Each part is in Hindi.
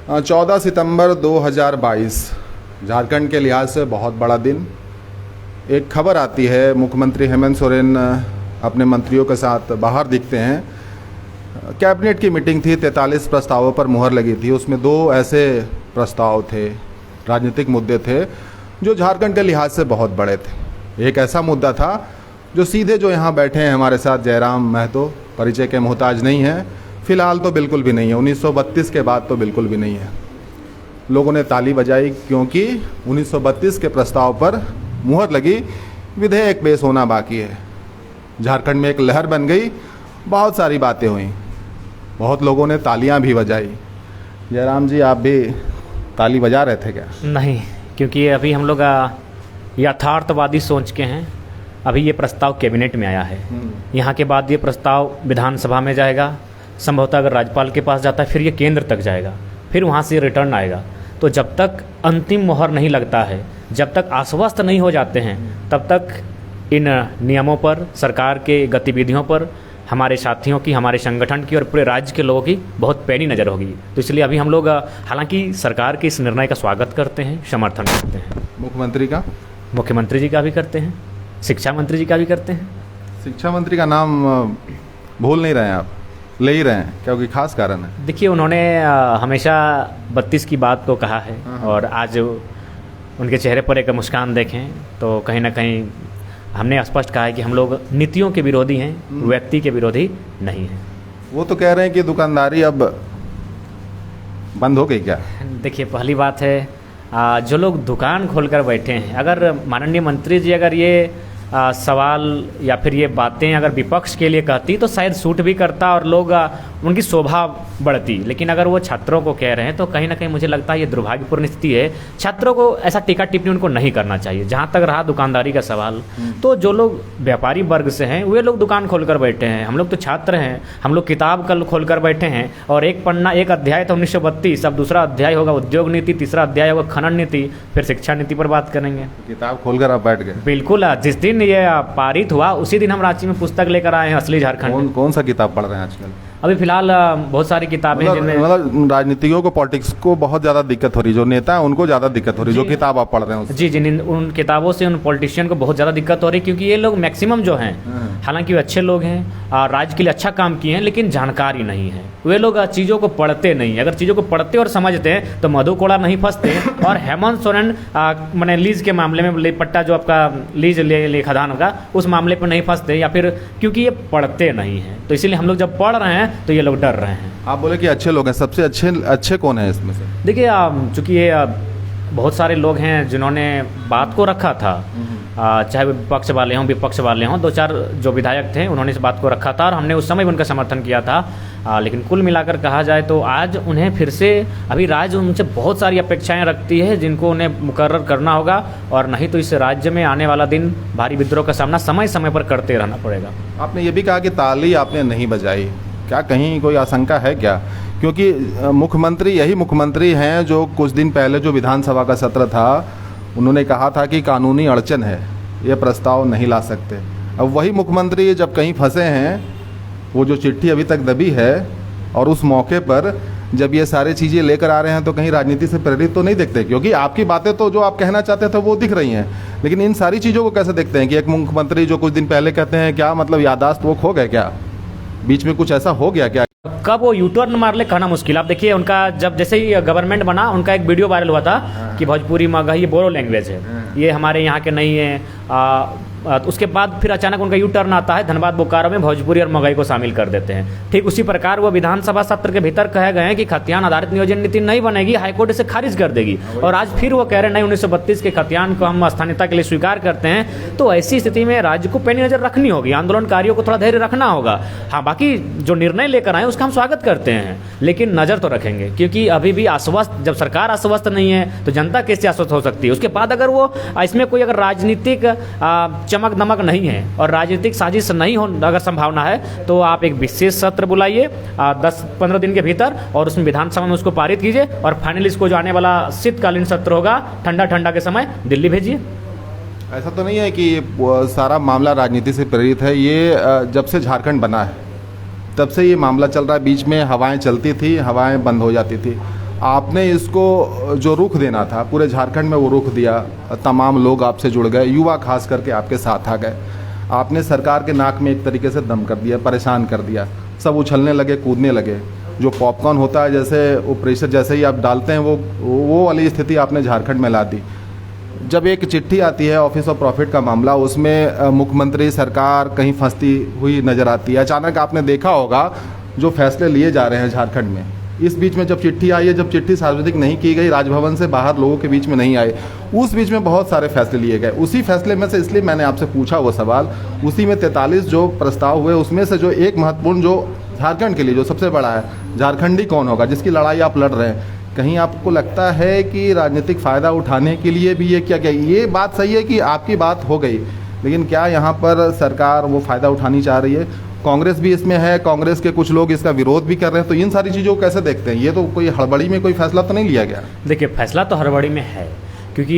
14 सितंबर 2022 झारखंड के लिहाज से बहुत बड़ा दिन। एक खबर आती है, मुख्यमंत्री हेमंत सोरेन अपने मंत्रियों के साथ बाहर दिखते हैं। कैबिनेट की मीटिंग थी, 43 प्रस्तावों पर मुहर लगी थी। उसमें 2 ऐसे प्रस्ताव थे, राजनीतिक मुद्दे थे जो झारखंड के लिहाज से बहुत बड़े थे। एक ऐसा मुद्दा था जो सीधे जो यहाँ बैठे हैं हमारे साथ, जयराम महतो, परिचय के मोहताज नहीं है, फ़िलहाल तो बिल्कुल भी नहीं है, 1932 के बाद तो बिल्कुल भी नहीं है। लोगों ने ताली बजाई क्योंकि 1932 के प्रस्ताव पर मुहर लगी, विधेयक पेश होना बाकी है। झारखंड में एक लहर बन गई, बहुत सारी बातें हुई, बहुत लोगों ने तालियां भी बजाई। जयराम जी, आप भी ताली बजा रहे थे क्या? नहीं, क्योंकि अभी हम लोग यथार्थवादी सोच के हैं। अभी ये प्रस्ताव कैबिनेट में आया है, यहाँ के बाद ये प्रस्ताव विधानसभा में जाएगा, संभवतः अगर राज्यपाल के पास जाता है फिर ये केंद्र तक जाएगा, फिर वहाँ से रिटर्न आएगा। तो जब तक अंतिम मोहर नहीं लगता है, जब तक आश्वस्त नहीं हो जाते हैं, तब तक इन नियमों पर, सरकार के गतिविधियों पर हमारे साथियों की, हमारे संगठन की और पूरे राज्य के लोगों की बहुत पैनी नज़र होगी। तो इसलिए अभी हम लोग हालांकि सरकार के इस निर्णय का स्वागत करते हैं, समर्थन करते हैं। मुख्यमंत्री जी का भी करते हैं, शिक्षा मंत्री जी का भी करते हैं। शिक्षा मंत्री का नाम भूल नहीं रहे हैं आप, ले ही रहे हैं क्या? कोई खास कारण है? देखिए, उन्होंने हमेशा 32 की बात को कहा है और आज उनके चेहरे पर एक मुस्कान देखें तो कहीं ना कहीं हमने स्पष्ट कहा है कि हम लोग नीतियों के विरोधी हैं, व्यक्ति के विरोधी नहीं हैं। वो तो कह रहे हैं कि दुकानदारी अब बंद हो गई क्या? देखिए, पहली बात है, जो लोग दुकान खोलकर बैठे हैं, अगर माननीय मंत्री जी अगर ये सवाल या फिर ये बातें अगर विपक्ष के लिए कहती तो शायद सूट भी करता और लोग उनकी शोभा बढ़ती। लेकिन अगर वो छात्रों को कह रहे हैं तो कहीं ना कहीं मुझे लगता है ये दुर्भाग्यपूर्ण स्थिति है। छात्रों को ऐसा टीका टिप्पणी उनको नहीं करना चाहिए। जहाँ तक रहा दुकानदारी का सवाल, तो जो लोग व्यापारी वर्ग से हैं वे लोग दुकान खोल कर बैठे हैं। हम लोग तो छात्र हैं, हम लोग किताब कल खोल कर बैठे हैं और एक पन्ना, एक अध्याय तो 1932, अब दूसरा अध्याय होगा उद्योग नीति, तीसरा अध्याय होगा खनन नीति, फिर शिक्षा नीति पर बात करेंगे। किताब खोलकर आप बैठ गए? बिल्कुल, जिस दिन ये पारित हुआ उसी दिन हम रांची में पुस्तक लेकर आए हैं, असली झारखंड। कौन सा किताब पढ़ रहे हैं आजकल? अभी फिलहाल बहुत सारी किताबें, मतलब राजनीतिज्ञों को, पॉलिटिक्स को बहुत ज़्यादा दिक्कत हो रही, जो नेता है उनको ज़्यादा दिक्कत हो रही, जो किताब आप पढ़ रहे हैं। जी, उन किताबों से उन पॉलिटिशियन को बहुत ज़्यादा दिक्कत हो रही, क्योंकि ये लोग मैक्सिमम जो हैं, हालांकि वे अच्छे लोग हैं, राज्य के लिए अच्छा काम किए हैं, लेकिन जानकारी नहीं है। वे लोग चीज़ों को पढ़ते नहीं। अगर चीज़ों को पढ़ते और समझते हैं तो मधु कोड़ा नहीं फंसते और हेमंत सोरेन मैंने लीज के मामले में, पट्टा जो आपका लीज लेखाधान होगा उस मामले पर नहीं फंसते, या फिर क्योंकि ये पढ़ते नहीं हैं। तो इसीलिए हम लोग जब पढ़ रहे हैं तो ये लोग डर रहे हैं। आप बोले कि अच्छे लोग हैं, सबसे अच्छे कौन है इसमें से? देखिए, चूँकि ये बहुत सारे लोग हैं जिन्होंने बात को रखा था, चाहे विपक्ष वाले हों, विपक्ष वाले हों, 2-4 जो विधायक थे उन्होंने इस बात को रखा था और हमने उस समय उनका समर्थन किया था। लेकिन कुल मिलाकर कहा जाए तो आज उन्हें फिर से, अभी राज्य उनसे बहुत सारी अपेक्षाएं रखती है जिनको उन्हें मुकर्रर करना होगा, और नहीं तो इस राज्य में आने वाला दिन भारी विद्रोह का सामना समय समय पर करते रहना पड़ेगा। आपने ये भी कहा कि ताली आपने नहीं बजाई, क्या कहीं कोई आशंका है क्या? क्योंकि मुख्यमंत्री यही मुख्यमंत्री हैं जो कुछ दिन पहले जो विधानसभा का सत्र था उन्होंने कहा था कि कानूनी अड़चन है, ये प्रस्ताव नहीं ला सकते। अब वही मुख्यमंत्री जब कहीं फंसे हैं, वो जो चिट्ठी अभी तक दबी है, और उस मौके पर जब ये सारी चीज़ें लेकर आ रहे हैं तो कहीं राजनीति से प्रेरित तो नहीं दिखते? क्योंकि आपकी बातें तो जो आप कहना चाहते थे वो दिख रही हैं, लेकिन इन सारी चीज़ों को कैसे देखते हैं कि एक मुख्यमंत्री जो कुछ दिन पहले कहते हैं, क्या मतलब याददाश्त वो खो गए क्या? बीच में कुछ ऐसा हो गया क्या? कब वो यूटर्न मार ले कहना मुश्किल। आप देखिए, उनका जब जैसे ही गवर्नमेंट बना, उनका एक वीडियो वायरल हुआ था कि भोजपुरी मगही ये बोरो लैंग्वेज है, ये हमारे यहाँ के नहीं है। उसके बाद फिर अचानक उनका यू टर्न आता है, धनबाद बोकारो में भोजपुरी और मगही को शामिल कर देते हैं। ठीक उसी प्रकार वो विधानसभा सत्र के भीतर कहे गए हैं कि खतियान आधारित नियोजन नीति नहीं बनेगी, हाईकोर्ट इसे खारिज कर देगी, और आज फिर वो कह रहे हैं नहीं, 1932 के खतियान को हम स्थानीयता के लिए स्वीकार करते हैं। तो ऐसी स्थिति में राज्य को पैनी नजर रखनी होगी, आंदोलनकारियों को थोड़ा धैर्य रखना होगा। हाँ, बाकी जो निर्णय लेकर आए उसका हम स्वागत करते हैं, लेकिन नज़र तो रखेंगे, क्योंकि अभी भी आश्वस्त, जब सरकार आश्वस्त नहीं है तो जनता कैसे आश्वस्त हो सकती है? उसके बाद अगर वो इसमें कोई अगर राजनीतिक चमक दमक नहीं है और राजनीतिक साजिश नहीं हो, अगर संभावना है, तो आप एक विशेष सत्र बुलाइए 10-15 दिन के भीतर, और उसमें विधानसभा में उसको पारित कीजिए, और फाइनली इसको जो आने वाला शीतकालीन सत्र होगा ठंडा के समय दिल्ली भेजिए। ऐसा तो नहीं है कि सारा मामला राजनीति से प्रेरित है? ये जब से झारखंड बना है तब से ये मामला चल रहा है। बीच में हवाएं चलती थी, हवाएं बंद हो जाती थी, आपने इसको जो रुख देना था पूरे झारखंड में वो रुख दिया, तमाम लोग आपसे जुड़ गए, युवा खास करके आपके साथ आ गए। आपने सरकार के नाक में एक तरीके से दम कर दिया, परेशान कर दिया, सब उछलने लगे, कूदने लगे। जो पॉपकॉर्न होता है जैसे वो प्रेशर जैसे ही आप डालते हैं वो वाली स्थिति आपने झारखंड में ला दी। जब एक चिट्ठी आती है ऑफिस ऑफ प्रॉफिट का मामला, उसमें मुख्यमंत्री सरकार कहीं फंसती हुई नज़र आती है। अचानक आपने देखा होगा जो फैसले लिए जा रहे हैं झारखंड में, इस बीच में जब चिट्ठी आई है, जब चिट्ठी सार्वजनिक नहीं की गई, राजभवन से बाहर लोगों के बीच में नहीं आए, उस बीच में बहुत सारे फैसले लिए गए। उसी फैसले में से, इसलिए मैंने आपसे पूछा वो सवाल, उसी में 43 जो प्रस्ताव हुए उसमें से जो एक महत्वपूर्ण जो झारखंड के लिए जो सबसे बड़ा है, झारखंडी कौन होगा, जिसकी लड़ाई आप लड़ रहे हैं, कहीं आपको लगता है कि राजनीतिक फ़ायदा उठाने के लिए भी ये क्या क्या, ये बात सही है कि आपकी बात हो गई, लेकिन क्या यहाँ पर सरकार वो फ़ायदा उठानी चाह रही है? कांग्रेस भी इसमें है, कांग्रेस के कुछ लोग इसका विरोध भी कर रहे हैं, तो इन सारी चीज़ों को कैसे देखते हैं? ये तो कोई हड़बड़ी में कोई फैसला तो नहीं लिया गया? देखिए, फैसला तो हड़बड़ी में है क्योंकि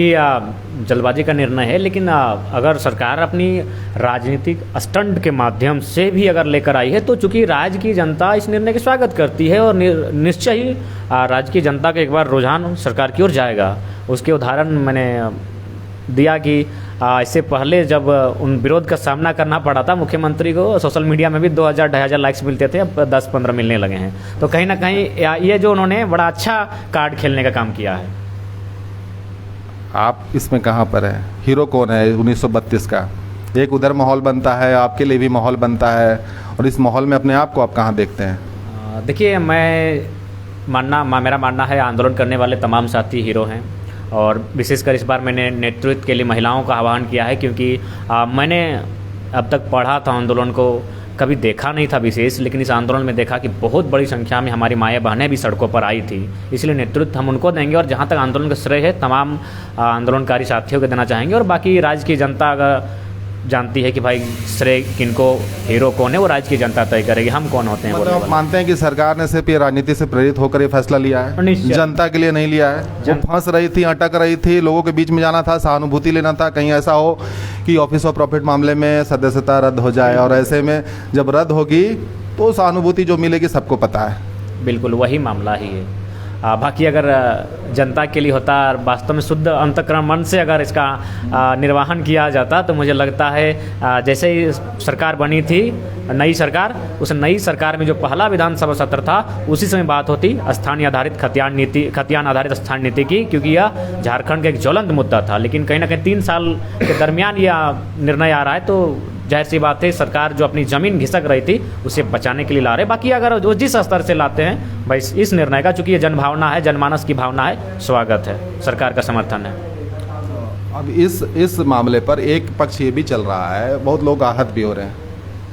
जल्दबाजी का निर्णय है, लेकिन अगर सरकार अपनी राजनीतिक स्टंट के माध्यम से भी अगर लेकर आई है तो चूंकि राज्य की जनता इस निर्णय का स्वागत करती है और निश्चय ही राज्य की जनता का एक बार रुझान सरकार की ओर जाएगा। उसके उदाहरण मैंने दिया कि इससे पहले जब उन विरोध का सामना करना पड़ा था मुख्यमंत्री को, सोशल मीडिया में भी 2000-2500 लाइक्स मिलते थे, अब 10-15 मिलने लगे हैं। तो कहीं ना कहीं ये जो उन्होंने बड़ा अच्छा कार्ड खेलने का काम किया है। आप इसमें कहाँ पर है? हीरो कौन है 1932 का? एक उधर माहौल बनता है, आपके लिए भी माहौल बनता है, और इस माहौल में अपने आप को आप कहाँ देखते हैं? देखिए, मेरा मानना है आंदोलन करने वाले तमाम साथी हीरो हैं, और विशेषकर इस बार मैंने नेतृत्व के लिए महिलाओं का आह्वान किया है क्योंकि मैंने अब तक पढ़ा था आंदोलन को, कभी देखा नहीं था विशेष, लेकिन इस आंदोलन में देखा कि बहुत बड़ी संख्या में हमारी माएँ बहनें भी सड़कों पर आई थी। इसलिए नेतृत्व हम उनको देंगे, और जहाँ तक आंदोलन का श्रेय है तमाम आंदोलनकारी साथियों को देना चाहेंगे, और बाकी राज्य की जनता अगर जानती है कि भाई श्रेय किनको, हीरो कौन है, वो राज्य की जनता तय करेगी, हम कौन होते हैं। मतलब आप मानते हैं कि सरकार ने सिर्फ ये राजनीति से प्रेरित होकर ये फैसला लिया है, जनता के लिए नहीं लिया है? वो फंस रही थी, अटक रही थी, लोगों के बीच में जाना था, सहानुभूति लेना था, कहीं ऐसा हो कि ऑफिस ऑफ प्रॉफिट मामले में सदस्यता रद्द हो जाए, और ऐसे में जब रद्द होगी तो सहानुभूति जो मिलेगी सबको पता है। बिल्कुल वही मामला ही है। बाकी अगर जनता के लिए होता, वास्तव में शुद्ध अंतःकरण मन से अगर इसका निर्वहन किया जाता, तो मुझे लगता है जैसे ही सरकार बनी थी नई सरकार, उस नई सरकार में जो पहला विधानसभा सत्र था उसी समय बात होती स्थानीय आधारित खतियान आधारित स्थानीय नीति की, क्योंकि यह झारखंड का एक ज्वलंत मुद्दा था। लेकिन कहीं ना कहीं 3 साल के दरमियान यह निर्णय आ रहा है, तो जाहिर सी बात है सरकार जो अपनी ज़मीन घिसक रही थी उसे बचाने के लिए ला रहे। बाकी अगर वो जिस स्तर से लाते हैं भाई इस निर्णय का, चूँकि ये जनभावना है, जनमानस की भावना है, स्वागत है, सरकार का समर्थन है। अब इस मामले पर एक पक्ष ये भी चल रहा है, बहुत लोग आहत भी हो रहे हैं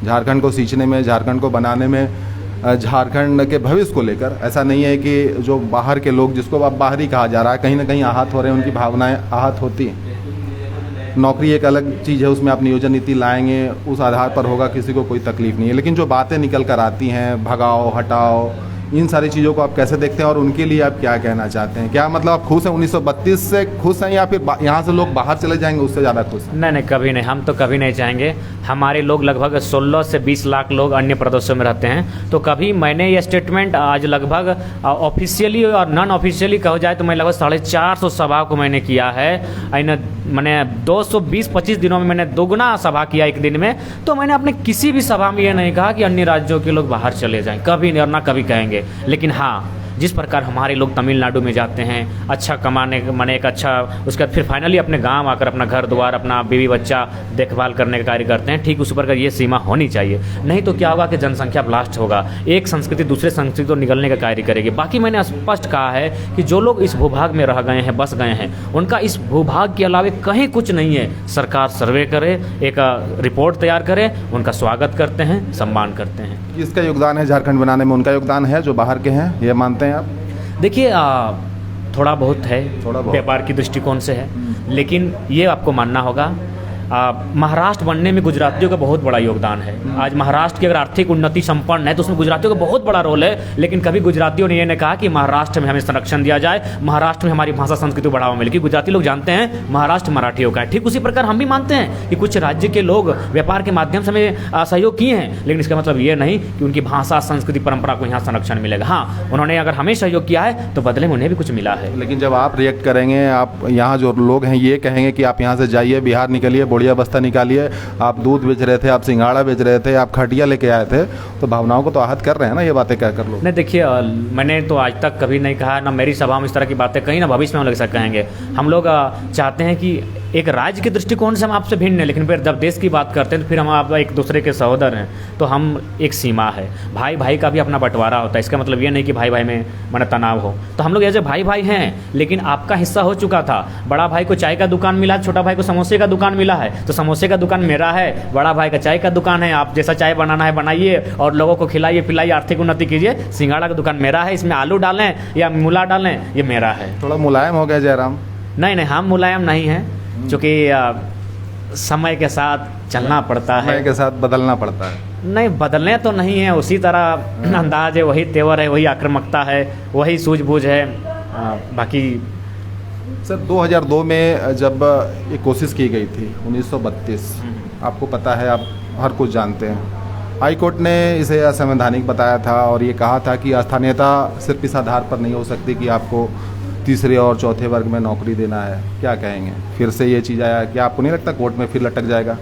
झारखंड को सींचने में, झारखंड को बनाने में, झारखंड के भविष्य को लेकर। ऐसा नहीं है कि जो बाहर के लोग, जिसको अब बाहरी कहा जा रहा है, कहीं ना कहीं आहत हो रहे हैं, उनकी भावनाएं आहत होती हैं। नौकरी एक अलग चीज़ है, उसमें आप नियोजन नीति लाएंगे, उस आधार पर होगा, किसी को कोई तकलीफ नहीं है। लेकिन जो बातें निकल कर आती हैं, भगाओ हटाओ, इन सारी चीज़ों को आप कैसे देखते हैं, और उनके लिए आप क्या कहना चाहते हैं? क्या मतलब आप खुश हैं, 1932 से खुश हैं, या फिर यहाँ से लोग बाहर चले जाएंगे उससे ज़्यादा खुश हैं? नहीं, कभी नहीं, हम तो कभी नहीं चाहेंगे। हमारे लोग लगभग 16 से 20 लाख लोग अन्य प्रदेशों में रहते हैं, तो कभी मैंने ये स्टेटमेंट आज लगभग ऑफिशियली और नॉन ऑफिशियली कहा जाए तो मैं लगभग 450 सभा को मैंने किया है। मैंने 220-25 दिनों में मैंने दोगुना सभा किया एक दिन में, तो मैंने अपने किसी भी सभा में ये नहीं कहा कि अन्य राज्यों के लोग बाहर चले जाएं, कभी नहीं, और ना कभी कहेंगे। लेकिन हाँ, जिस प्रकार हमारे लोग तमिलनाडु में जाते हैं अच्छा कमाने, माने एक अच्छा, उसके बाद फिर फाइनली अपने गांव आकर अपना घर द्वार, अपना बीवी बच्चा देखभाल करने का कार्य करते हैं, ठीक उस प्रकार ये सीमा होनी चाहिए। नहीं तो क्या होगा कि जनसंख्या ब्लास्ट होगा, एक संस्कृति दूसरे संस्कृति को निगलने का कार्य करेगी। बाकी मैंने स्पष्ट कहा है कि जो लोग इस भूभाग में रह गए हैं, बस गए हैं, उनका इस भूभाग के अलावा कहीं कुछ नहीं है। सरकार सर्वे करे, एक रिपोर्ट तैयार करे, उनका स्वागत करते हैं, सम्मान करते हैं। किसका योगदान है झारखंड बनाने में? उनका योगदान है जो बाहर के हैं, ये मानते हैं आप? देखिए, थोड़ा बहुत है, व्यापार की दृष्टिकोण से है, लेकिन ये आपको मानना होगा महाराष्ट्र बनने में गुजरातियों का बहुत बड़ा योगदान है। आज महाराष्ट्र की अगर आर्थिक उन्नति संपन्न है तो उसमें गुजरातियों का बहुत बड़ा रोल है, लेकिन कभी गुजरातियों ने ये नहीं कहा कि महाराष्ट्र में हमें संरक्षण दिया जाए, महाराष्ट्र में हमारी भाषा संस्कृति को बढ़ावा मिले। क्योंकि गुजराती लोग जानते हैं महाराष्ट्र मराठियों का है। ठीक उसी प्रकार हम भी मानते हैं कि कुछ राज्य के लोग व्यापार के माध्यम से हमें सहयोग किए हैं, लेकिन इसका मतलब ये नहीं कि उनकी भाषा संस्कृति परंपरा को यहाँ संरक्षण मिलेगा। हाँ, उन्होंने अगर हमें सहयोग किया है तो बदले में उन्हें भी कुछ मिला है। लेकिन जब आप रिएक्ट करेंगे, आप यहाँ जो लोग हैं ये कहेंगे कि आप यहाँ से जाइए, बिहार निकलिए, बोड़िया बस्ता निकालिए, आप दूध बेच रहे थे, आप सिंघाड़ा बेच रहे थे, आप खटिया लेके आए थे, तो भावनाओं को तो आहत कर रहे हैं ना ये बातें कह कर लोग। नहीं देखिए, मैंने तो आज तक कभी नहीं कहा, ना मेरी सभा में इस तरह की बातें कहीं, ना भविष्य में हम लोग ऐसा कहेंगे। हम लोग चाहते हैं कि एक राज्य के दृष्टिकोण से हम आपसे भिन्न हैं, लेकिन फिर जब देश की बात करते हैं तो फिर हम आप एक दूसरे के सहोदर हैं, तो हम एक सीमा है। भाई भाई का भी अपना बंटवारा होता है। इसका मतलब ये नहीं कि भाई भाई में मन तनाव हो। तो हम लोग ऐसे भाई भाई हैं, लेकिन आपका हिस्सा हो चुका था। बड़ा भाई को चाय का दुकान मिला, छोटा भाई को समोसे का दुकान मिला है, तो समोसे का दुकान मेरा है, बड़ा भाई का चाय का दुकान है। आप जैसा चाय बनाना है बनाइए और लोगों को खिलाइए पिलाइए, आर्थिक उन्नति कीजिए। सिंघाड़ा का दुकान मेरा है, इसमें आलू डालें या मूला डालें, ये मेरा है। थोड़ा मुलायम हो गया जयराम। नहीं, हम मुलायम नहीं हैं, क्योंकि समय के साथ चलना पड़ता है, समय के साथ बदलना पड़ता है। नहीं बदलने तो नहीं है, उसी तरह अंदाज है, वही तेवर है, वही आक्रामकता है, वही सूझबूझ है। बाकी सर 2002 में जब ये कोशिश की गई थी 1932, आपको पता है, आप हर कुछ जानते हैं, हाई कोर्ट ने इसे असंवैधानिक बताया था और ये कहा था कि स्थानीयता सिर्फ इस आधार पर नहीं हो सकती कि आपको तीसरे और चौथे वर्ग में नौकरी देना है। क्या कहेंगे, फिर से ये चीज़ आया, क्या आपको नहीं लगता कोर्ट में फिर लटक जाएगा?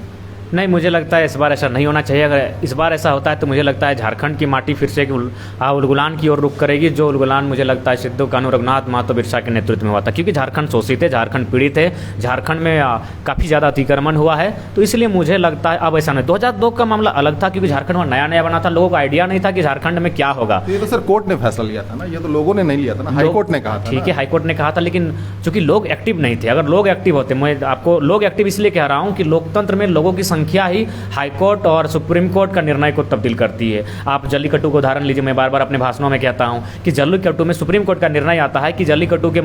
नहीं, मुझे लगता है इस बार ऐसा नहीं होना चाहिए। अगर इस बार ऐसा होता है तो मुझे लगता है झारखंड की माटी फिर से उलगुलान की ओर रुख करेगी, जो उलगुलान मुझे लगता है सिद्धू कान्हू रघुनाथ महतो बिरसा के नेतृत्व में हुआ था। क्योंकि झारखंड शोषित है, झारखंड पीड़ित है, झारखंड में काफ़ी ज़्यादा अतिक्रमण हुआ है, तो इसलिए मुझे लगता है अब ऐसा नहीं। 2002 का मामला अलग था, क्योंकि झारखंड में नया नया बना था, लोगों को आइडिया नहीं था कि झारखंड में क्या होगा। ये तो सर कोर्ट ने फैसला लिया था ना, ये तो लोगों ने नहीं लिया था ना, हाई कोर्ट ने कहा था। ठीक है, हाई कोर्ट ने कहा था, लेकिन चूंकि लोग एक्टिव नहीं थे। अगर लोग एक्टिव होते, मैं आपको लोग एक्टिव इसलिए कह रहा हूँ कि लोकतंत्र में लोगों की संख्या ही हाई कोर्ट और सुप्रीम कोर्ट का निर्णय को तब्दील करती है। आप जल्लीकट्टू को उदाहरण लीजिए, मैं बार बार अपने भाषणों में कहता हूं कि जल्लीकट्टू में सुप्रीम कोर्ट का निर्णय आता है कि जल्लीकट्टू के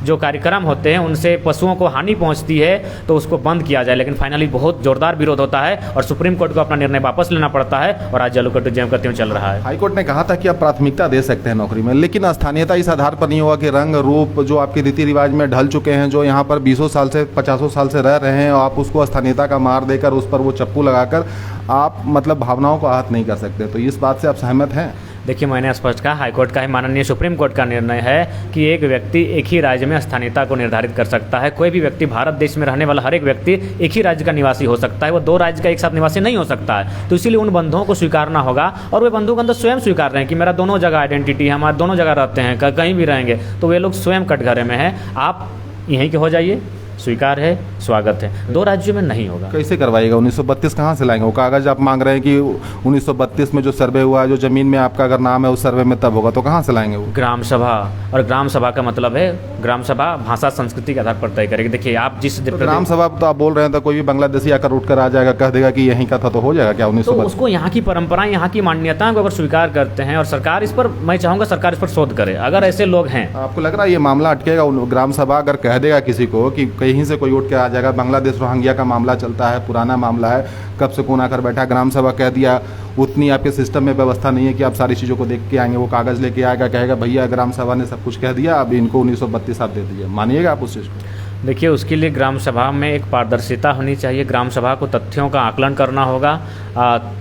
जो कार्यक्रम होते हैं उनसे पशुओं को हानि पहुंचती है तो उसको बंद किया जाए, लेकिन फाइनली बहुत जोरदार विरोध होता है और सुप्रीम कोर्ट को अपना निर्णय वापस लेना पड़ता है और आज जल्लीकट्टू ज्यों का त्यों चल रहा है। हाईकोर्ट ने कहा था कि आप प्राथमिकता दे सकते हैं नौकरी में, लेकिन स्थानीयता इस आधार पर नहीं होगा कि रंग रूप जो आपके रीति रिवाज में ढल चुके हैं, जो यहाँ पर 20 साल से 50 साल से रह रहे हैं, और आप उसको स्थानीयता का मार देकर उस पर वो चप्पू लगाकर आप मतलब भावनाओं को आहत नहीं कर सकते। तो इस बात से आप सहमत हैं? देखिए, मैंने स्पष्ट कहा, हाईकोर्ट का ही माननीय सुप्रीम कोर्ट का निर्णय है कि एक व्यक्ति एक ही राज्य में स्थानीयता को निर्धारित कर सकता है। कोई भी व्यक्ति, भारत देश में रहने वाला हर एक व्यक्ति एक ही राज्य का निवासी हो सकता है, वो 2 राज्य का एक साथ निवासी नहीं हो सकता है। तो इसीलिए उन बंधुओं को स्वीकारना होगा, और वे बंधु अंदर स्वयं स्वीकार रहे हैं कि मेरा दोनों जगह आइडेंटिटी है, हमारे दोनों जगह रहते हैं, कहीं भी रहेंगे, तो वे लोग स्वयं कटघरे में हैं। आप यहीं के हो जाइए, स्वीकार है, स्वागत है। 2 राज्यों में नहीं होगा। कैसे करवाइएगा? 1932 कहाँ से लाएंगे? वो कागज़ आप मांग रहे हैं कि 1932 में जो सर्वे हुआ है, जो ज़मीन में आपका अगर नाम है उस सर्वे में तब होगा, तो कहाँ से लाएंगे वो? ग्राम सभा, और ग्राम सभा का मतलब है ग्राम सभा भाषा संस्कृति के आधार पर तय करेगी। देखिए, आप जिस तो ग्राम सभा तो आप बोल रहे हैं, तो कोई भी बांग्लादेशी आकर उठ कर आ जाएगा, कह देगा कि यहीं का था, तो हो जाएगा क्या? 1932 तो उसको यहाँ की परंपराएं, यहाँ की मान्यताओं को अगर स्वीकार करते हैं, और सरकार इस पर, मैं चाहूँगा सरकार इस पर शोध करे। अगर ऐसे लोग हैं, आपको लग रहा है ये मामला अटकेगा? ग्राम सभा अगर कह देगा किसी को कि कहीं से कोई उठ के आ जाएगा, बांग्लादेश रोहिंग्या का मामला चलता है, पुराना मामला है, कब से कौन आकर बैठा, ग्राम सभा कह दिया, उतनी आपके सिस्टम में व्यवस्था नहीं है कि आप सारी चीज़ों को देख के आएंगे, वो कागज़ लेके आएगा, कहेगा भैया ग्राम सभा ने सब कुछ कह दिया, अब इनको 1932 आप दे दीजिए, मानिएगा आप उस चीज़ को? देखिए, उसके लिए ग्राम सभा में एक पारदर्शिता होनी चाहिए। ग्राम सभा को तथ्यों का आकलन करना होगा,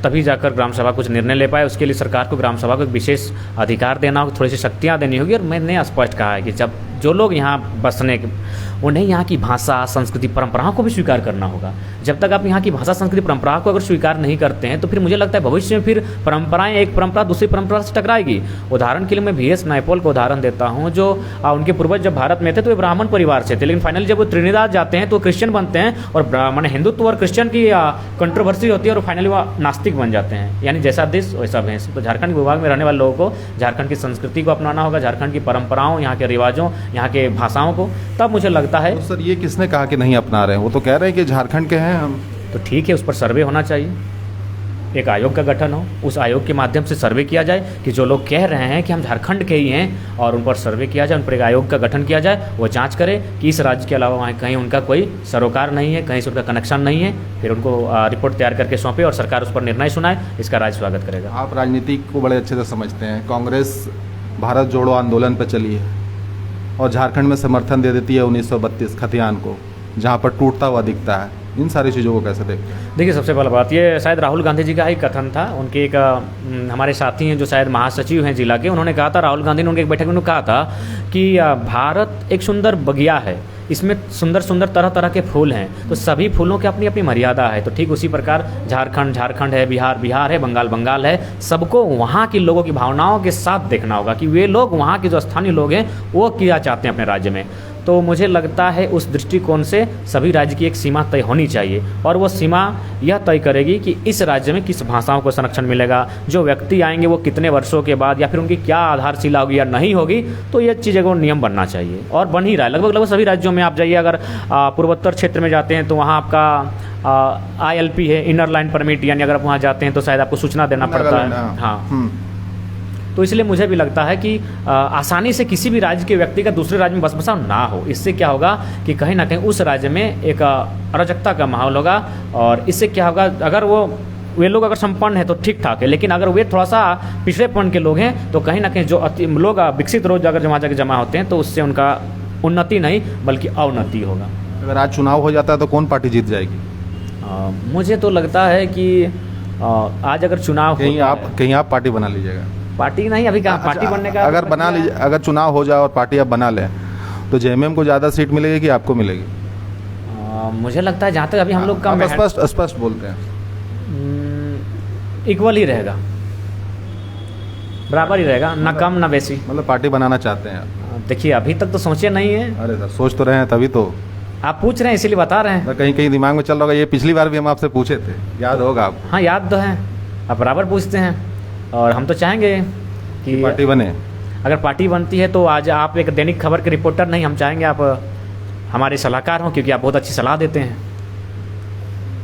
तभी जाकर ग्राम सभा कुछ निर्णय ले पाए। उसके लिए सरकार को ग्राम सभा को एक विशेष अधिकार देना होगा, थोड़ी सी शक्तियाँ देनी होगी। और मैंने स्पष्ट कहा है कि जब जो लोग यहाँ बसने, उन्हें यहाँ की भाषा संस्कृति परंपराओं को भी स्वीकार करना होगा। जब तक आप यहाँ की भाषा संस्कृति परंपराओं को अगर स्वीकार नहीं करते हैं, तो फिर मुझे लगता है भविष्य में फिर परंपराएं, एक परंपरा दूसरी परंपरा से टकराएगी। उदाहरण के लिए मैं VS नायपॉल को उदाहरण देता हूँ, जो उनके पूर्वज जब भारत में थे तो वे ब्राह्मण परिवार से थे, लेकिन फाइनली जब वो त्रिनिदाद जाते हैं तो क्रिश्चियन बनते हैं, और ब्राह्मण हिंदुत्व और क्रिश्चियन की कंट्रोवर्सी होती है, और फाइनली वो नास्तिक बन जाते हैं। यानी जैसा देश वैसा भैंस। तो झारखंड विभाग में रहने वाले लोगों को झारखंड की संस्कृति को अपनाना होगा, झारखंड की परंपराओं, यहाँ के रिवाजों, यहाँ के भाषाओं को, तब मुझे लगता है। तो सर ये किसने कहा कि नहीं अपना रहे हैं? वो तो कह रहे हैं कि झारखंड के हैं हम। तो ठीक है, उस पर सर्वे होना चाहिए। एक आयोग का गठन हो, उस आयोग के माध्यम से सर्वे किया जाए कि जो लोग कह रहे हैं कि हम झारखंड के ही हैं, और उन पर सर्वे किया जाए, उन पर एक आयोग का गठन किया जाए, वो जांच करे कि इस राज्य के अलावा वहाँ कहीं उनका कोई सरोकार नहीं है, कहीं से उनका कनेक्शन नहीं है, फिर उनको रिपोर्ट तैयार करके सौंपे और सरकार उस पर निर्णय सुनाए। इसका राज्य स्वागत करेगा। आप राजनीति को बड़े अच्छे से समझते हैं। कांग्रेस भारत जोड़ो आंदोलन पर चली है और झारखंड में समर्थन दे देती है 1932 खतियान को, जहाँ पर टूटता हुआ दिखता है। इन सारी चीज़ों को कैसे देखते हैं? देखिए, सबसे पहला बात ये शायद राहुल गांधी जी का ही कथन था। उनके एक हमारे साथी हैं जो शायद महासचिव हैं जिला के, उन्होंने कहा था, राहुल गांधी ने उनके एक बैठक में उन्होंने कहा था कि भारत एक सुंदर बगिया है, इसमें सुंदर सुंदर तरह तरह के फूल हैं, तो सभी फूलों की अपनी अपनी मर्यादा है। तो ठीक उसी प्रकार झारखंड झारखंड है, बिहार बिहार है, बंगाल बंगाल है। सबको वहाँ के लोगों की भावनाओं के साथ देखना होगा कि वे लोग, वहाँ के जो स्थानीय लोग हैं, वो क्या चाहते हैं अपने राज्य में। तो मुझे लगता है उस दृष्टिकोण से सभी राज्य की एक सीमा तय होनी चाहिए, और वो सीमा यह तय करेगी कि इस राज्य में किस भाषाओं को संरक्षण मिलेगा, जो व्यक्ति आएंगे वो कितने वर्षों के बाद, या फिर उनकी क्या आधारशिला होगी या नहीं होगी। तो ये चीज़ें को नियम बनना चाहिए और बन ही रहा है लगभग सभी राज्यों में। आप जाइए, अगर पूर्वोत्तर क्षेत्र में जाते हैं तो वहाँ आपका ILP है, इनर लाइन परमिट, यानी अगर आप वहाँ जाते हैं तो शायद आपको सूचना देना पड़ता है। हाँ, तो इसलिए मुझे भी लगता है कि आसानी से किसी भी राज्य के व्यक्ति का दूसरे राज्य में बस बसाव ना हो। इससे क्या होगा कि कहीं ना कहीं उस राज्य में एक अराजकता का माहौल होगा, और इससे क्या होगा, अगर वे लोग अगर संपन्न है तो ठीक ठाक है, लेकिन अगर वे थोड़ा सा पिछड़ेपन के लोग हैं तो कहीं ना कहीं जो लोग विकसित लोग अगर जमा जाके जमा होते हैं तो उससे उनका उन्नति नहीं बल्कि अवनति होगा। अगर आज चुनाव हो जाता है तो कौन पार्टी जीत जाएगी? मुझे तो लगता है कि आज अगर चुनाव कहीं आप पार्टी बना लीजिएगा। पार्टी नहीं, अभी कहाँ पार्टी बनने का। अगर बना लीजिए, अगर चुनाव हो जाए और पार्टी आप बना लें तो JMM को ज़्यादा सीट मिलेगी कि आपको मिलेगी? मुझे लगता है जहाँ तक अभी हम लोग का स्पष्ट बोलते हैं, इक्वल ही रहेगा, बराबर ही रहेगा, ना कम ना बेसी। मतलब पार्टी बनाना चाहते हैं आप? देखिए, अभी तक तो सोचे नहीं है। अरे सर, सोच तो रहे हैं, तभी तो आप पूछ रहे हैं, इसीलिए बता रहे हैं। कहीं कहीं दिमाग में चल रहा होगा। ये पिछली बार भी हम आपसे पूछे थे, याद होगा आपको? हाँ, याद तो है, आप बराबर पूछते हैं, और हम तो चाहेंगे कि पार्टी बने। अगर पार्टी बनती है तो आज आप एक दैनिक खबर के रिपोर्टर नहीं, हम चाहेंगे आप हमारे सलाहकार हों, क्योंकि आप बहुत अच्छी सलाह देते हैं।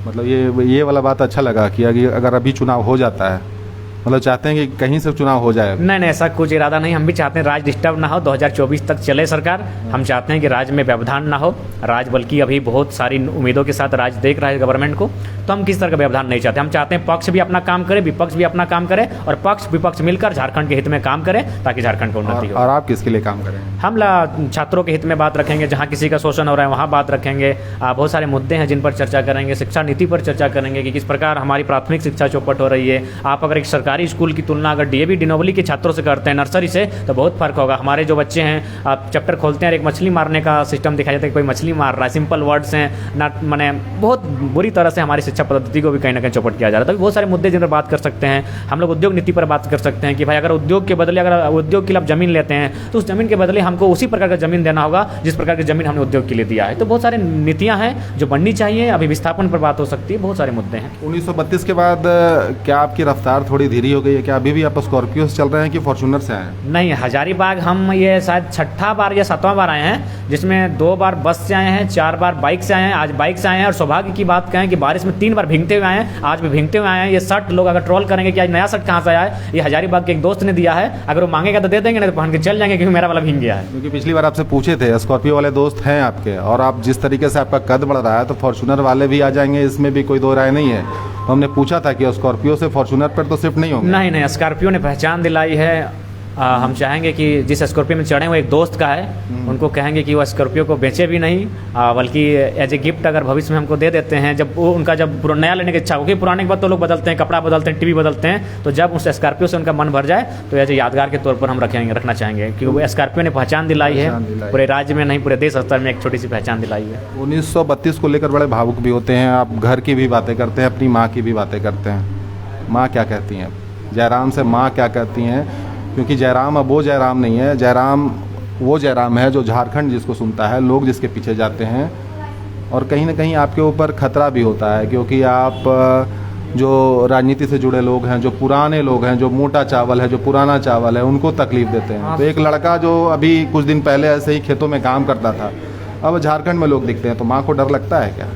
मतलब ये वाला बात अच्छा लगा कि अगर अभी चुनाव हो जाता है, मतलब चाहते हैं कि कहीं से चुनाव हो जाए? नहीं, ऐसा कुछ इरादा नहीं। हम भी चाहते हैं राज डिस्टर्ब ना हो, 2024 तक चले सरकार। हम चाहते हैं कि राज्य में व्यवधान ना हो। राज बल्कि अभी बहुत सारी उम्मीदों के साथ राज देख रहा है गवर्नमेंट को, तो हम किस तरह का व्यवधान नहीं चाहते। हम चाहते हैं पक्ष भी अपना काम करे, विपक्ष भी अपना काम करे, और पक्ष विपक्ष मिलकर झारखंड के हित में काम करें, ताकि झारखंड को उन्नति हो। और आप किसके लिए काम करें? हम छात्रों के हित में बात रखेंगे, जहाँ किसी का शोषण हो रहा है वहाँ बात रखेंगे। बहुत सारे मुद्दे हैं जिन पर चर्चा करेंगे। शिक्षा नीति पर चर्चा करेंगे कि किस प्रकार हमारी प्राथमिक शिक्षा चौपट हो रही है। आप अगर एक सरकारी स्कूल की तुलना अगर DAV डिनोवली के छात्रों से करते हैं, नर्सरी से, तो बहुत फर्क होगा। हमारे जो बच्चे हैं, आप चैप्टर खोलते हैं, एक मछली मारने का सिस्टम दिखाया जाता है कि कोई मछली मार रहा है, सिंपल वर्ड्स हैं ना, माने बहुत बुरी तरह से हमारी शिक्षा पद्धति को भी कहीं ना कहीं चौपट किया जा रहा है। तो बहुत सारे मुद्दे जिन पर बात कर सकते हैं। हम लोग उद्योग नीति पर बात कर सकते हैं कि भाई अगर उद्योग के बदले, अगर उद्योग के लिए आप जमीन लेते हैं तो उस जमीन के बदले हमको उसी प्रकार का जमीन देना होगा जिस प्रकार की जमीन हमने उद्योग के लिए दिया है। तो बहुत सारी नीतियाँ हैं जो बननी चाहिए। अभी विस्थापन पर बात हो सकती है, बहुत सारे मुद्दे हैं। 1932 के बाद क्या आपकी रफ्तार थोड़ी धीरी हो गई है? क्या अभी भी आप स्कॉर्पियो से चल रहे हैं कि फॉर्च्यूनर से आए? नहीं, हजारीबाग हम ये शायद 6ठा बार या 7वां बार आए हैं, जिसमें 2 बार बस से आए हैं, 4 बार बाइक से आए हैं, आज बाइक से आए हैं। और सौभाग्य की बात कहें कि बारिश में 3 बार भीगते हुए आए हैं, आज भी भीगते हुए आए हैं। ये शर्ट लोग अगर ट्रोल करेंगे कि आज नया शर्ट कहाँ से आया है, ये हजारीबाग के एक दोस्त ने दिया है। अगर वो मांगेगा तो दे देंगे, नहीं तो पहन के चल जाएंगे, क्योंकि मेरा वाला भीग गया है। क्योंकि पिछली बार आपसे पूछे थे, स्कॉर्पियो वाले दोस्त हैं आपके, और आप जिस तरीके से आपका कद बढ़ रहा है तो फॉर्च्यूनर वाले भी आ जाएंगे, इसमें भी कोई दो राय नहीं है। तो हमने पूछा था कि स्कॉर्पियो से फॉर्च्यूनर पर तो शिफ्ट नहीं होंगे? नहीं, स्कॉर्पियो ने पहचान दिलाई है। हम चाहेंगे कि जिस स्कॉर्पियो में चढ़े वो एक दोस्त का है, उनको कहेंगे कि वो स्कॉर्पियो को बेचे भी नहीं, बल्कि एज ए गिफ्ट अगर भविष्य में हमको दे देते हैं। जब वो उनका जब नया लेने की इच्छा होगी, पुराने के बाद तो लोग बदलते हैं, कपड़ा बदलते हैं, टीवी बदलते हैं, तो जब उस स्कॉर्पियो से उनका मन भर जाए तो एज ए यादगार के तौर पर हम रखना चाहेंगे, क्योंकि वो स्कॉर्पियो ने पहचान दिलाई है। पूरे राज्य में नहीं, पूरे देश स्तर में एक छोटी सी पहचान दिलाई है। 1932 को लेकर बड़े भावुक भी होते हैं आप, घर की भी बातें करते हैं, अपनी माँ की भी बातें करते हैं। माँ क्या कहती हैं? जयराम से माँ क्या कहती हैं? क्योंकि जयराम अब वो जयराम नहीं है, जयराम वो जयराम है जो झारखंड जिसको सुनता है, लोग जिसके पीछे जाते हैं। और कहीं ना कहीं आपके ऊपर खतरा भी होता है, क्योंकि आप जो राजनीति से जुड़े लोग हैं, जो पुराने लोग हैं, जो मोटा चावल है, जो पुराना चावल है, उनको तकलीफ देते हैं। तो एक लड़का जो अभी कुछ दिन पहले ऐसे ही खेतों में काम करता था, अब झारखंड में लोग दिखते हैं, तो माँ को डर लगता है क्या?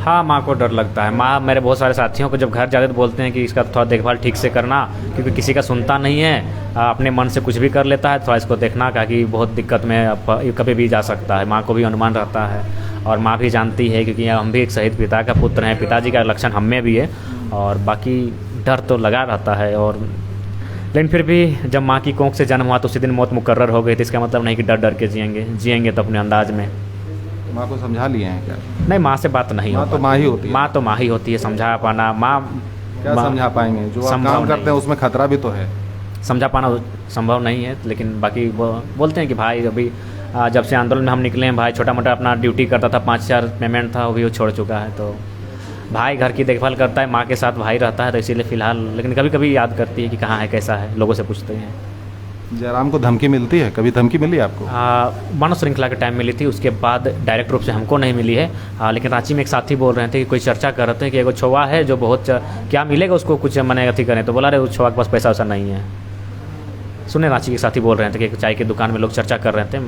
हाँ, माँ को डर लगता है। माँ मेरे बहुत सारे साथियों को जब घर जाते तो बोलते हैं कि इसका थोड़ा देखभाल ठीक से करना, क्योंकि किसी का सुनता नहीं है, अपने मन से कुछ भी कर लेता है। थोड़ा इसको देखना का कि बहुत दिक्कत में कभी भी जा सकता है। माँ को भी अनुमान रहता है और माँ भी जानती है, क्योंकि हम भी एक शहीद पिता का पुत्र हैं, पिताजी का लक्षण हम में भी है, और बाकी डर तो लगा रहता है। और लेकिन फिर भी जब माँ की कोख से जन्म हुआ तो उसी दिन मौत मुकर्रर हो गई, तो इसका मतलब नहीं कि डर डर के जिएंगे तो अपने अंदाज में। माँ को समझा लिए हैं क्या? नहीं, माँ से बात नहीं हो माँ तो माँ ही होती है। माँ तो माँ ही होती है, समझा पाना माँ क्या समझा पाएंगे? जो आप संभव काम करते हैं नहीं। उसमें खतरा भी तो है। समझा पाना संभव नहीं है, लेकिन बाकी वो बोलते हैं कि भाई अभी जब से आंदोलन में हम निकले हैं, भाई छोटा मोटा अपना ड्यूटी करता था, 5,000 पेमेंट था, वो भी वो छोड़ चुका है। तो भाई घर की देखभाल करता है, माँ के साथ भाई रहता है, तो इसीलिए फ़िलहाल, लेकिन कभी कभी याद करती है कि कहाँ है, कैसा है, लोगों से पूछते हैं। जयराम को धमकी मिलती है? कभी धमकी मिली आपको? मानव श्रृंखला के टाइम मिली थी, उसके बाद डायरेक्ट रूप से हमको नहीं मिली है। लेकिन रांची में एक साथी बोल रहे थे कि कोई चर्चा कर रहे थे कि एगो छुआ है जो बहुत क्या मिलेगा उसको, कुछ मैंने अथी करें, तो बोला रहे उस छुआ के पास पैसा वैसा नहीं है। सुने रांची के साथी बोल रहे थे कि चाय की दुकान में लोग चर्चा कर रहे थे।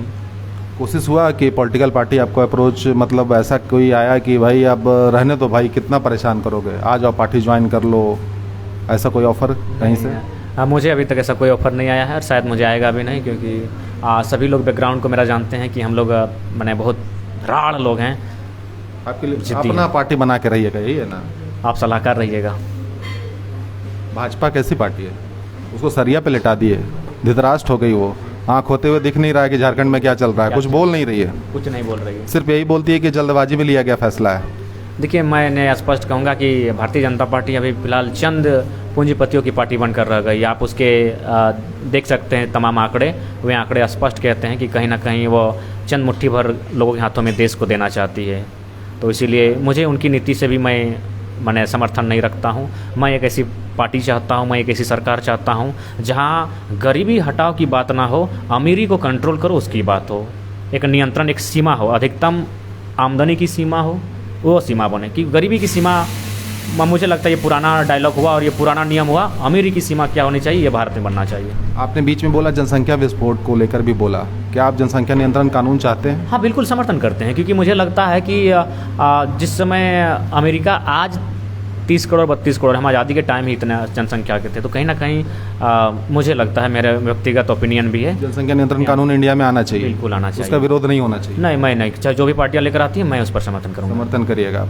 कोशिश हुआ कि पॉलिटिकल पार्टी आपको अप्रोच, मतलब ऐसा कोई आया कि भाई अब रहने दो भाई, कितना परेशान करोगे, आ जाओ पार्टी ज्वाइन कर लो, ऐसा कोई ऑफ़र कहीं से? मुझे अभी तक ऐसा कोई ऑफ़र नहीं आया है, और शायद मुझे आएगा भी नहीं, क्योंकि सभी लोग बैकग्राउंड को मेरा जानते हैं कि हम लोग मैंने बहुत राड़ लोग हैं। आपके लिए अपना पार्टी बना के रहिएगा, यही है ना? आप सलाहकार रहिएगा। भाजपा कैसी पार्टी है? उसको सरिया पे लिटा दिए, धृतराष्ट्र हो गई वो, आँख होते हुए दिख नहीं रहा है कि झारखंड में क्या चल रहा है, कुछ बोल नहीं रही है। कुछ नहीं बोल रही है, सिर्फ यही बोलती है कि जल्दबाजी में लिया गया फैसला है। देखिए, मैंने स्पष्ट कहूँगा कि भारतीय जनता पार्टी अभी फिलहाल चंद पूंजीपतियों की पार्टी बनकर रह गई। आप उसके देख सकते हैं तमाम आंकड़े, वे आंकड़े स्पष्ट कहते हैं कि कहीं ना कहीं वो चंद मुट्ठी भर लोगों के हाथों में देश को देना चाहती है। तो इसीलिए मुझे उनकी नीति से भी मैंने समर्थन नहीं रखता हूँ। मैं एक ऐसी पार्टी चाहता हूँ, मैं एक ऐसी सरकार चाहता हूँ जहाँ गरीबी हटाओ की बात ना हो, अमीरी को कंट्रोल करो उसकी बात हो, एक नियंत्रण, एक सीमा हो, अधिकतम आमदनी की सीमा हो, वो सीमा बने। कि गरीबी की सीमा, मुझे लगता है ये पुराना डायलॉग हुआ और ये पुराना नियम हुआ। अमीरी की सीमा क्या होनी चाहिए, ये भारत में बनना चाहिए। आपने बीच में बोला जनसंख्या विस्फोट को लेकर भी बोला, क्या आप जनसंख्या नियंत्रण कानून चाहते हैं? हाँ, बिल्कुल समर्थन करते हैं, क्योंकि मुझे लगता है कि जिस समय अमेरिका आज 30 करोड़ 32 करोड़, हम आज़ादी के टाइम ही इतना जनसंख्या के थे, तो कहीं ना कहीं मुझे लगता है, मेरा व्यक्तिगत ओपिनियन भी है, जनसंख्या नियंत्रण कानून इंडिया में आना चाहिए। बिल्कुल आना चाहिए, उसका विरोध नहीं होना चाहिए। नहीं, मैं नहीं, चाहे जो भी पार्टियाँ लेकर आती है मैं उस पर समर्थन करूँगा। समर्थन करिएगा आप।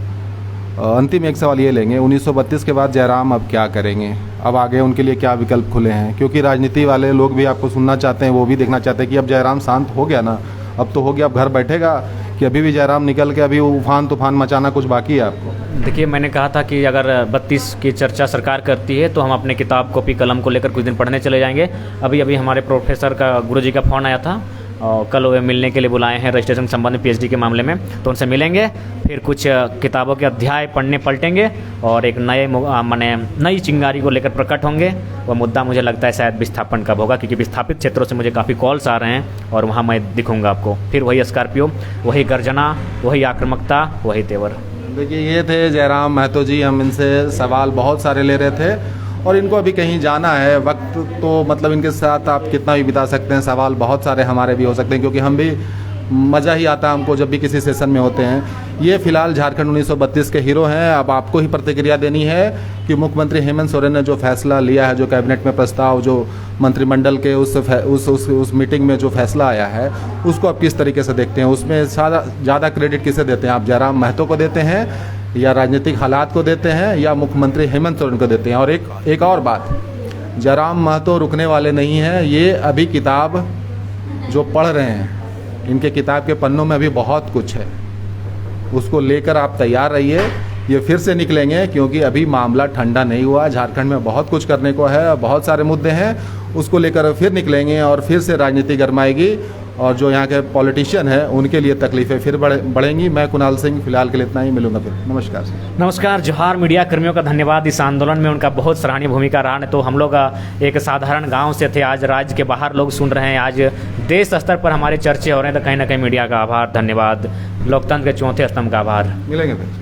अंतिम एक सवाल ये लेंगे, 1932 के बाद जयराम अब क्या करेंगे? अब आगे उनके लिए क्या विकल्प खुले हैं? क्योंकि राजनीति वाले लोग भी आपको सुनना चाहते हैं, वो भी देखना चाहते हैं कि अब जयराम शांत हो गया ना, अब तो हो गया, अब घर बैठेगा, कि अभी भी जयराम निकल के अभी उफान तूफान मचाना कुछ बाकी है आपको? देखिए, मैंने कहा था कि अगर 32 की चर्चा सरकार करती है तो हम अपने किताब कॉपी कलम को लेकर कुछ दिन पढ़ने चले जाएंगे। अभी हमारे प्रोफेसर का, गुरुजी का फ़ोन आया था, और कल वे मिलने के लिए बुलाए हैं रजिस्ट्रेशन संबंध में, PhD के मामले में, तो उनसे मिलेंगे, फिर कुछ किताबों के अध्याय पढ़ने पलटेंगे और एक नई चिंगारी को लेकर प्रकट होंगे। वह मुद्दा मुझे लगता है शायद विस्थापन कब होगा, क्योंकि विस्थापित क्षेत्रों से मुझे काफ़ी कॉल्स आ रहे हैं और वहाँ मैं दिखूँगा आपको। फिर वही स्कॉर्पियो, वही गर्जना, वही आक्रामकता, वही तेवर। देखिए, ये थे जयराम महतो जी। हम इनसे सवाल बहुत सारे ले रहे थे और इनको अभी कहीं जाना है, वक्त तो मतलब इनके साथ आप कितना भी बिता सकते हैं, सवाल बहुत सारे हमारे भी हो सकते हैं, क्योंकि हम भी, मज़ा ही आता है हमको जब भी किसी सेशन में होते हैं। ये फिलहाल झारखंड 1932 के हीरो हैं। अब आपको ही प्रतिक्रिया देनी है कि मुख्यमंत्री हेमंत सोरेन ने जो फैसला लिया है, जो कैबिनेट में प्रस्ताव, जो मंत्रिमंडल के उस मीटिंग में जो फैसला आया है, उसको आप किस तरीके से देखते हैं? उसमें ज़्यादा क्रेडिट किसे देते हैं आप? जयराम महतो को देते हैं, या राजनीतिक हालात को देते हैं, या मुख्यमंत्री हेमंत सोरेन को देते हैं? और एक और बात, जयराम महतो रुकने वाले नहीं हैं। ये अभी किताब जो पढ़ रहे हैं, इनके किताब के पन्नों में अभी बहुत कुछ है, उसको लेकर आप तैयार रहिए। ये फिर से निकलेंगे, क्योंकि अभी मामला ठंडा नहीं हुआ। झारखंड में बहुत कुछ करने को है, बहुत सारे मुद्दे हैं, उसको लेकर फिर निकलेंगे और फिर से राजनीति गरमाएगी, और जो यहाँ के पॉलिटिशियन हैं उनके लिए तकलीफ़ें फिर बढ़ेंगी। मैं कुणाल सिंह, फिलहाल के लिए इतना ही, मिलूंगा फिर। नमस्कार। नमस्कार, जोहार। मीडिया कर्मियों का धन्यवाद। इस आंदोलन में उनका बहुत सराहनीय भूमिका रहा। तो हम लोग एक साधारण गांव से थे, आज राज्य के बाहर लोग सुन रहे हैं, आज देश स्तर पर हमारे चर्चे हो रहे हैं, तो कहीं ना कहीं मीडिया का आभार, धन्यवाद, लोकतंत्र के चौथे स्तंभ का आभार। मिलेंगे फिर।